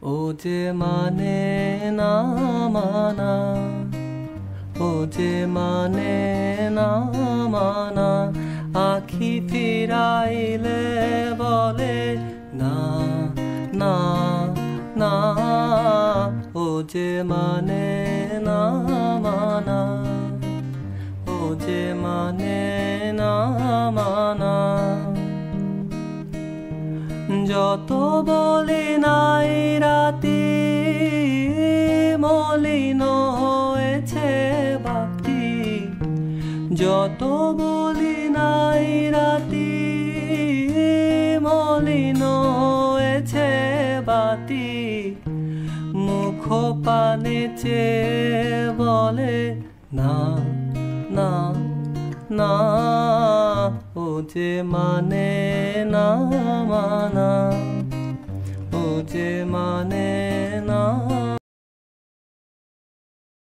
ও যে মানে না মানা, ও যে মানে না মানা, আখি ফিরাইলে বলে না না না। ও যে মানে না মানা, ও যে মানে না মানা। যত বলি নাই রাতি, মলিন হয়েছে বাতি। যত বলি নাই রাতি, মলিন হয়েছে বাতি। মুখ পানে চেয়ে বলে না না না। ও যে মানে না মানা, ও যে মানে না।